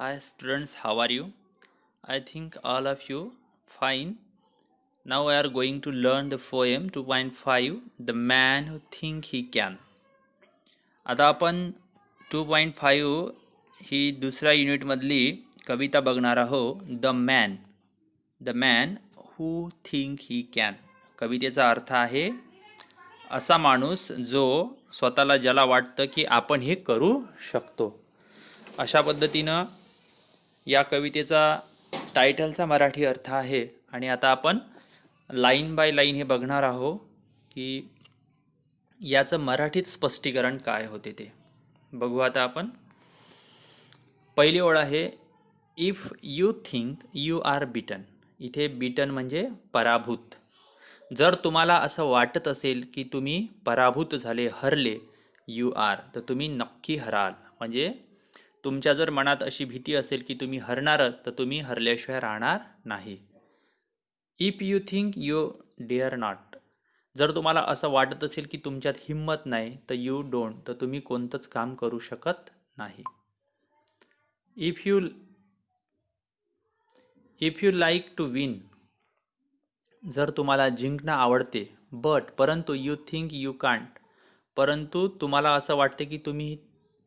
Hi students, how are you? I think all of you fine. Now we are going to learn the poem 2.5 The Man Who Think He Can. आता आपण 2.5 ही दुसऱ्या युनिटमधली कविता बघणार आहोत. The man who think he can. कवितेचा अर्थ आहे असा माणूस जो स्वतःला ज्याला वाटतं की आपण हे करू शकतो. अशा पद्धतीनं या कवितेचा टायटलचा मराठी अर्थ आहे. आणि आता आपण लाईन बाय लाईन हे बघणार आहोत की याचं मराठीत स्पष्टीकरण काय होते ते बघू. आता आपण पहिली ओळ आहे, if you think you are beaten. इथे बीटन म्हणजे पराभूत. जर तुम्हाला असं वाटत असेल की तुम्ही पराभूत झाले, हरले, यू आर, तर तुम्ही नक्की हराल. म्हणजे तुमच्या जर मनात अशी भीती असेल की तुम्ही हरणारच, तर तुम्ही हरल्याशिवाय राहणार नाही. If you think you dare not. जर तुम्हाला असं वाटत असेल की तुमच्यात हिंमत नाही, तर यू डोंट, तर तुम्ही कोणतंच काम करू शकत नाही. If you like to win. जर तुम्हाला जिंकणं आवडते, परंतु यू थिंक यू कांट. परंतु तुम्हाला असं वाटते की तुम्ही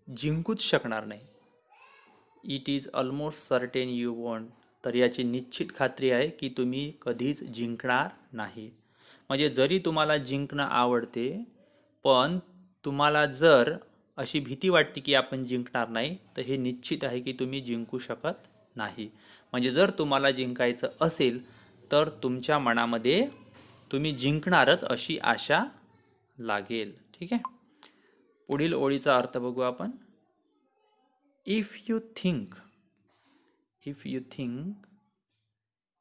जिंकूच शकणार नाही. It is almost certain you want. तर याची निश्चित खात्री आहे की तुम्ही कधीच जिंकणार नाही. म्हणजे जरी तुम्हाला जिंकणं आवडते, पण तुम्हाला जर अशी भीती वाटते की आपण जिंकणार नाही, तर हे निश्चित आहे की तुम्ही जिंकू शकत नाही. म्हणजे जर तुम्हाला जिंकायचं असेल, तर तुमच्या मनामध्ये तुम्ही जिंकणारच अशी आशा लागेल. ठीक आहे. पुढील ओळीचा अर्थ बघू आपण. इफ यू थिंक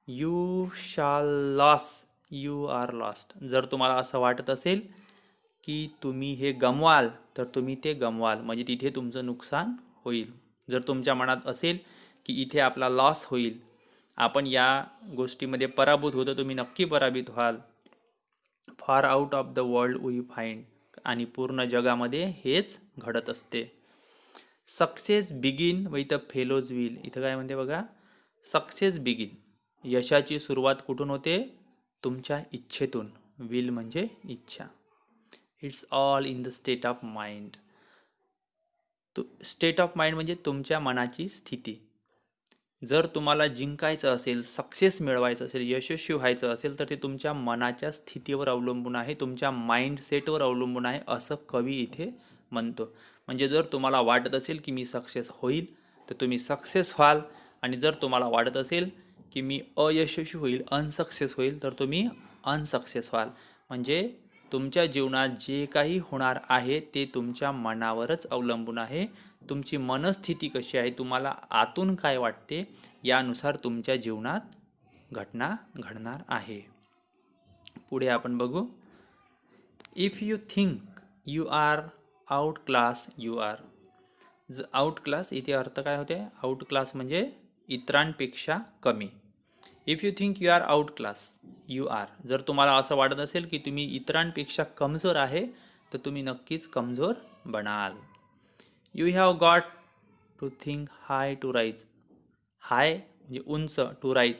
यू शाल लॉस, यू आर लॉस्ट. जर तुम्हाला असं वाटत असेल की तुम्ही हे गमवाल, तर तुम्ही ते गमवाल. म्हणजे तिथे तुमचं नुकसान होईल. जर तुमच्या मनात असेल की इथे आपला लॉस होईल, आपण या गोष्टीमध्ये पराभूत होतो, तुम्ही नक्की पराभूत व्हाल. Far out of the world we find. आणि पूर्ण जगामध्ये हेच घडत असते. Success begin with a fellow's will. इथं काय म्हणते बघा, सक्सेस बिगिन, यशाची सुरुवात कुठून होते? तुमच्या इच्छेतून. विल म्हणजे इच्छा. It's all in the state of mind. State of mind म्हणजे तुमच्या मनाची स्थिती. जर तुम्हाला जिंकायचं असेल, सक्सेस मिळवायचं असेल, यशस्वी व्हायचं असेल, तर ते तुमच्या मनाच्या स्थितीवर अवलंबून आहे, तुमच्या माइंडसेटवर अवलंबून आहे, असं कवी इथे म्हणतो. म्हणजे जर तुम्हाला वाटत असेल की मी सक्सेस होईल, तर तुम्ही सक्सेस व्हाल. आणि जर तुम्हाला वाटत असेल की मी अयशस्वी होईल, अनसक्सेस होईल, तर तुम्ही अनसक्सेस व्हाल. म्हणजे तुमच्या जीवनात जे काही होणार आहे ते तुमच्या मनावरच अवलंबून आहे. तुमची मनस्थिती कशी आहे, तुम्हाला आतून काय वाटते, यानुसार तुमच्या जीवनात घटना घडणार आहे. पुढे आपण बघू. If you think you are out class, you are. Out class इथे अर्थ काय होते? आउट क्लास म्हणजे इतरांपेक्षा कमी. If you think you are out class, you are. जर तुम्हाला असं वाटत असेल की तुम्ही इतरांपेक्षा कमजोर आहे, तर तुम्ही नक्कीच कमजोर बनाल. You have got to think high to rise. High म्हणजे उंच, टू राईज,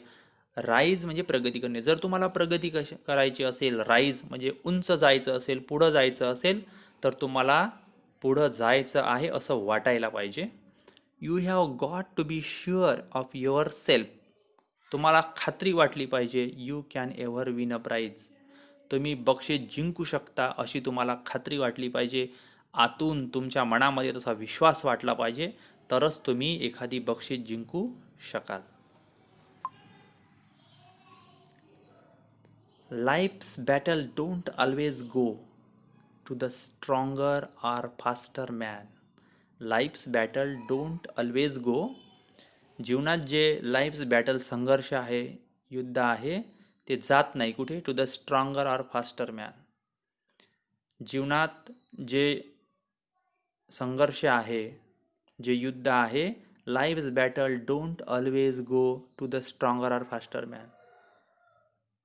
राईज म्हणजे प्रगती करणे. जर तुम्हाला प्रगती करायची असेल, राईज म्हणजे उंच जायचं असेल, पुढं जायचं असेल, तर तुम्हाला पुढं जायचं आहे असं वाटायला पाहिजे. You have got to be sure of yourself. तुम्हाला खात्री वाटली पाहिजे. You can ever win a prize. तुम्ही बक्षीस जिंकू शकता अशी तुम्हाला खात्री वाटली पाहिजे. आतून तुमच्या मनामध्ये तसा विश्वास वाटला पाहिजे, तरच तुम्ही एखादी बक्षीस जिंकू शकाल. Life's battle don't always go to the stronger or faster man. Life's battle don't always go. जीवनात जे लाईफ्स बॅटल, संघर्ष आहे, युद्ध आहे, ते जात नाही कुठे? To the stronger or faster man. जीवनात जे संघर्ष आहे, जे युद्ध आहे, life's battle don't always go to the stronger or faster man.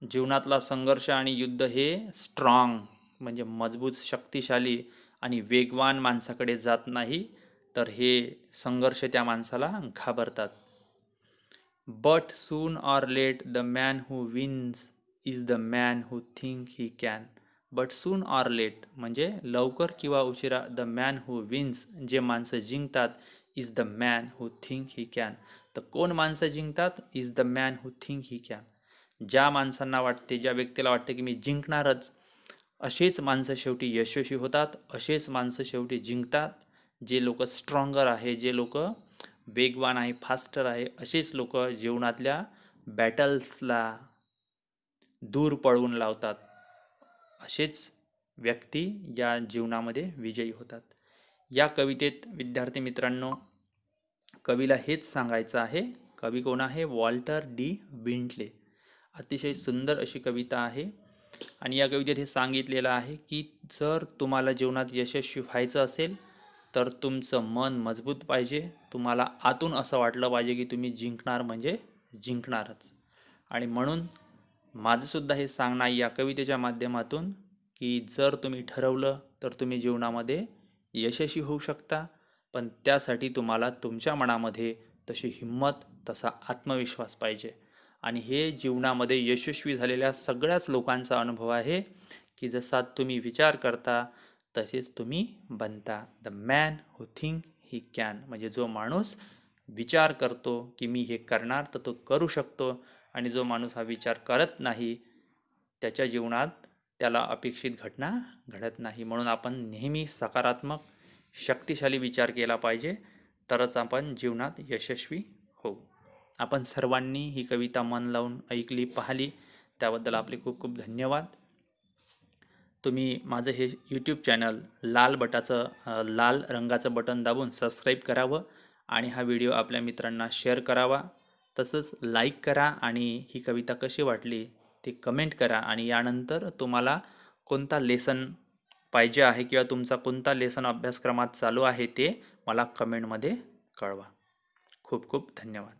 जीवनातला संघर्ष आणि युद्ध हे स्ट्रॉंग म्हणजे मजबूत, शक्तिशाली आणि वेगवान माणसाकडे जात नाही. तर हे संघर्ष त्या माणसाला घाबरतात. But soon or late the man who wins is the man who think he can. But soon or late म्हणजे लवकर किंवा उशिरा, द मॅन हू विन्स जे माणसं जिंकतात, is the man who think he can. तर कोण माणसं जिंकतात? Is the man who think he can. ज्या माणसांना वाटते, ज्या व्यक्तीला वाटते की मी जिंकणारच, असेच माणसं शेवटी यशस्वी होतात, असेच माणसं शेवटी जिंकतात. जे लोक स्ट्रॉंगर आहे, जे लोक वेगवान आहे, फास्टर आहे, असेच लोक जीवनातल्या बॅटल्सला दूर पळवून लावतात. असेच व्यक्ती या जीवनामध्ये विजयी होतात. या कवितेत विद्यार्थी मित्रांनो, कवीला हेच सांगायचं आहे. कवी कोण आहे? Walter D Wintle. अतिशय सुंदर अशी कविता आहे आणि या कवितेत हे सांगितलेलं आहे की जर तुम्हाला जीवनात यशस्वी व्हायचं असेल तर तुमचं मन मजबूत पाहिजे. तुम्हाला आतून असं वाटलं पाहिजे की तुम्ही जिंकणार म्हणजे जिंकणारच. आणि म्हणून माझंसुद्धा हे सांगणं आहे या कवितेच्या माध्यमातून की जर तुम्ही ठरवलं तर तुम्ही जीवनामध्ये यशस्वी होऊ शकता, पण त्यासाठी तुम्हाला तुमच्या मनामध्ये तशी हिंमत, तसा आत्मविश्वास पाहिजे. आणि हे जीवनामध्ये यशस्वी झालेल्या सगळ्याच लोकांचा अनुभव आहे की जसा तुम्ही विचार करता तसेच तुम्ही बनता. The man who think he can म्हणजे जो माणूस विचार करतो की मी हे करणार तर तो करू शकतो, आणि जो माणूस हा विचार करत नाही त्याच्या जीवनात त्याला अपेक्षित घटना घडत नाही. म्हणून आपण नेहमी सकारात्मक, शक्तिशाली विचार केला पाहिजे, तरच आपण जीवनात यशस्वी होऊ. आपण सर्वांनी ही कविता मन लावून ऐकली, पाहिली, त्याबद्दल आपले खूप खूप धन्यवाद. तुम्ही माझं हे यूट्यूब चॅनल लाल रंगाचं बटन दाबून सबस्क्राईब करावं आणि हा व्हिडिओ आपल्या मित्रांना शेअर करावा. तसंच लाईक करा आणि ही कविता कशी वाटली ते कमेंट करा. आणि यानंतर तुम्हाला कोणता लेसन पाहिजे आहे किंवा तुमचा कोणता लेसन अभ्यासक्रमात चालू आहे ते मला कमेंटमध्ये कळवा. खूप खूप धन्यवाद.